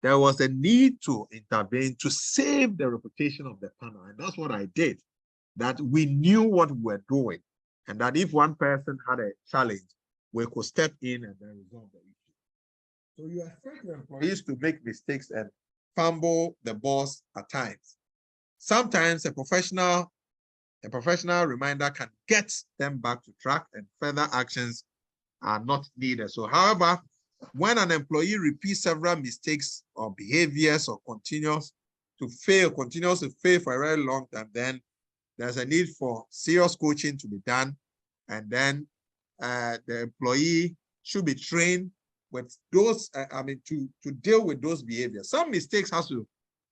there was a need to intervene to save the reputation of the panel. And that's what I did, that we knew what we were doing. And that if one person had a challenge, we could step in and then resolve the issue. So you expect your employees to make mistakes and fumble the boss at times. Sometimes a professional reminder can get them back to track and further actions are not needed. So, however, when an employee repeats several mistakes or behaviors or continues to fail for a very long time, then there's a need for serious coaching to be done. And then the employee should be trained with those, to deal with those behaviors. Some mistakes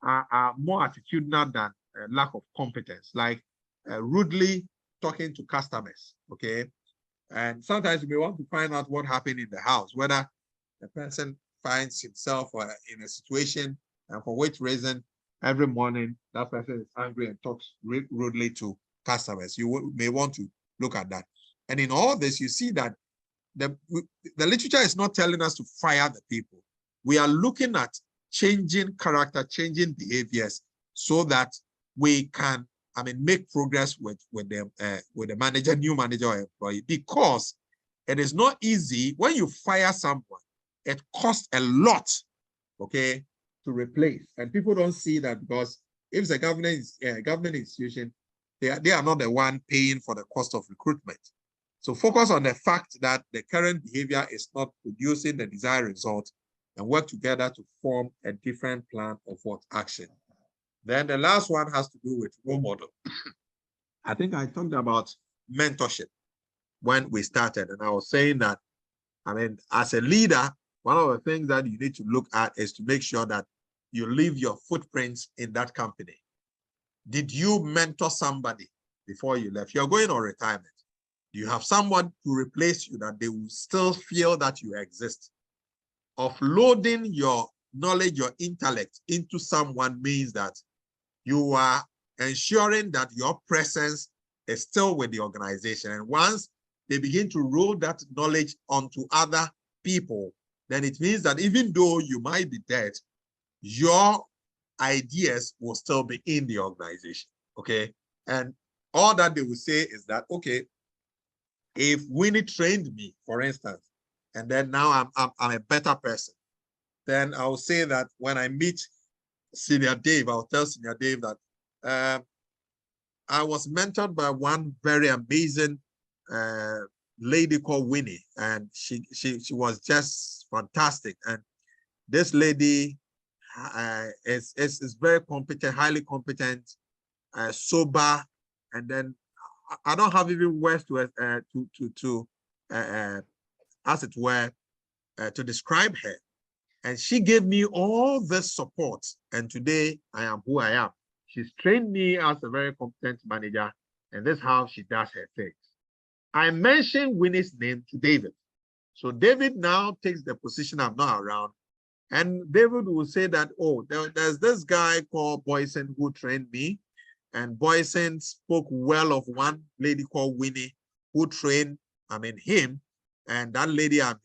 are more attitudinal than lack of competence, like rudely talking to customers, okay? And sometimes we want to find out what happened in the house, whether the person finds himself in a situation and for which reason every morning that person is angry and talks rudely to customers. You may want to look at that. And in all this, you see that the literature is not telling us to fire the people. We are looking at changing character, changing behaviors so that we can, make progress with the manager, new manager or employee, because it is not easy. When you fire someone, it costs a lot, okay, to replace. And people don't see that, because if it's a government institution, they are not the one paying for the cost of recruitment. So focus on the fact that the current behavior is not producing the desired result and work together to form a different plan of what action. Then the last one has to do with role model. I think I talked about mentorship when we started, and I was saying that, as a leader, one of the things that you need to look at is to make sure that you leave your footprints in that company. Did you mentor somebody before you left? You're going on retirement. Do you have someone to replace you that they will still feel that you exist? Offloading your knowledge, your intellect into someone means that you are ensuring that your presence is still with the organization. And once they begin to roll that knowledge onto other people, then it means that even though you might be dead, your ideas will still be in the organization, okay? And all that they will say is that, okay, if Winnie trained me, for instance, and then now I'm a better person, then I'll say that when I meet Senior Dave, I'll tell Senior Dave that I was mentored by one very amazing lady called Winnie, and she was just fantastic. And this lady is very competent, highly competent, sober, and then I don't have even words to as it were, to describe her. And she gave me all this support, and today I am who I am. She's trained me as a very competent manager, and this is how she does her things. I mentioned Winnie's name to David. So David now takes the position I'm not around. And David will say that, oh, there's this guy called Boison who trained me. And Boison spoke well of one lady called Winnie who trained, him. And that lady, I'm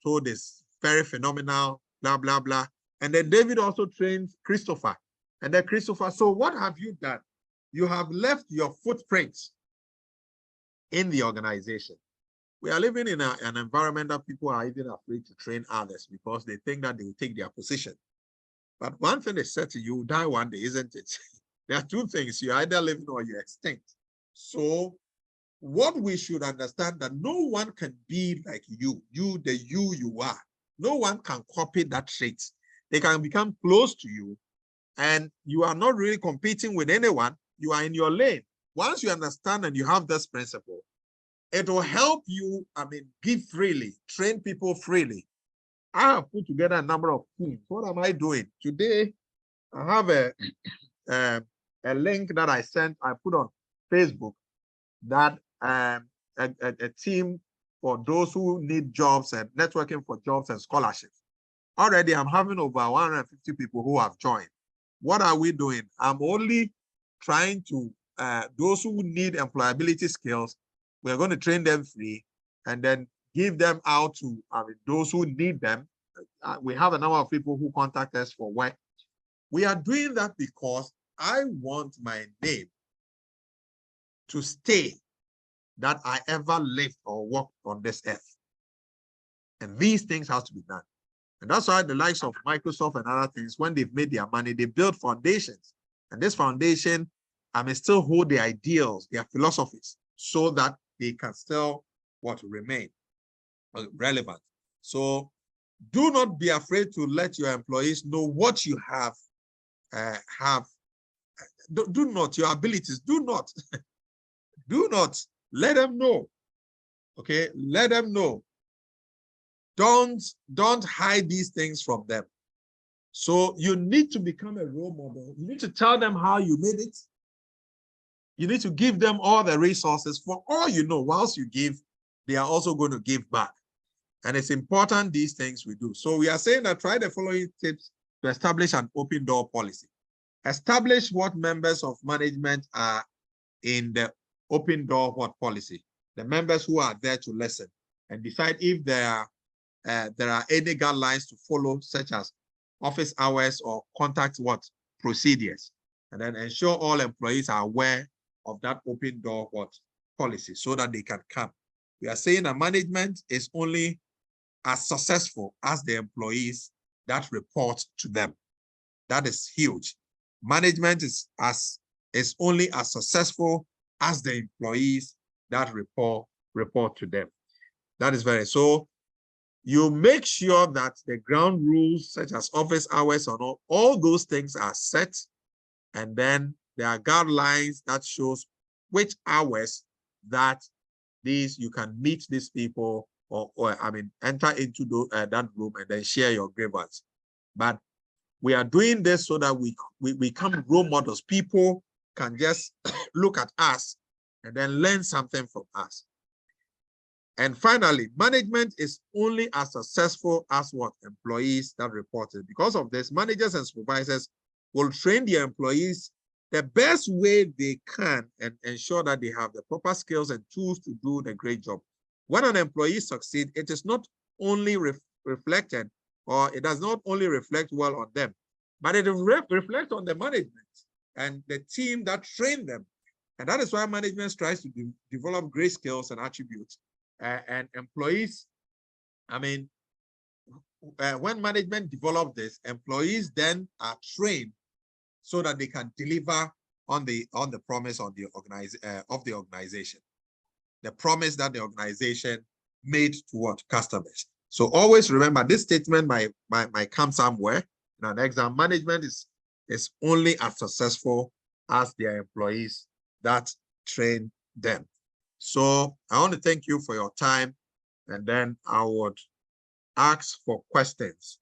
told, is very phenomenal, blah, blah, blah. And then David also trained Christopher. And then Christopher, so what have you done? You have left your footprints in the organization. We are living in an environment that people are even afraid to train others because they think that they will take their position. But one thing is certain, you will die one day, isn't it? There are two things, you're either living or you're extinct. So what we should understand that no one can be like you, the you are. No one can copy that trait. They can become close to you, and you are not really competing with anyone. You are in your lane. Once you understand and you have this principle, it will help you, give freely, train people freely. I have put together a number of teams. What am I doing? Today, I have a link that I put on Facebook that a team for those who need jobs and networking for jobs and scholarships. Already, I'm having over 150 people who have joined. What are we doing? I'm only trying to, those who need employability skills, we're going to train them free and then give them out to those who need them. We have a number of people who contact us for work. We are doing that because I want my name to stay that I ever lived or walked on this earth. And these things have to be done. And that's why the likes of Microsoft and other things, when they've made their money, they build foundations. And this foundation, still hold their ideals, their philosophies, so that they can still remain relevant. So do not be afraid to let your employees know what you have. Do not, your abilities, do not. Do not let them know. Okay, let them know. Don't hide these things from them. So you need to become a role model. You need to tell them how you made it. You need to give them all the resources. For all you know, whilst you give, they are also going to give back. And it's important these things we do. So we are saying that try the following tips to establish an open door policy. Establish what members of management are in the open door policy. The members who are there to listen and decide if there are any guidelines to follow, such as office hours or contact procedures, and then ensure all employees are aware of that open door policy so that they can come. We are saying that management is only as successful as the employees that report to them. That is huge. Management is only as successful as the employees that report to them. That is very so. You make sure that the ground rules, such as office hours and all those things are set, and then there are guidelines that shows which hours that you can meet these people or enter into that room and then share your grievance. But we are doing this so that we become role models. People can just look at us and then learn something from us. And finally, management is only as successful as employees that reported. Because of this, managers and supervisors will train their employees the best way they can and ensure that they have the proper skills and tools to do the great job. When an employee succeeds, it is not only reflected, or it does not only reflect well on them, but it reflects on the management and the team that trained them. And that is why management tries to develop great skills and attributes. And employees, I mean, when management develop this, employees then are trained so that they can deliver on the promise of the organization, the promise that the organization made toward customers. So always remember, this statement might come somewhere in an exam. Management is only as successful as their employees that train them. So I want to thank you for your time, and then I would ask for questions.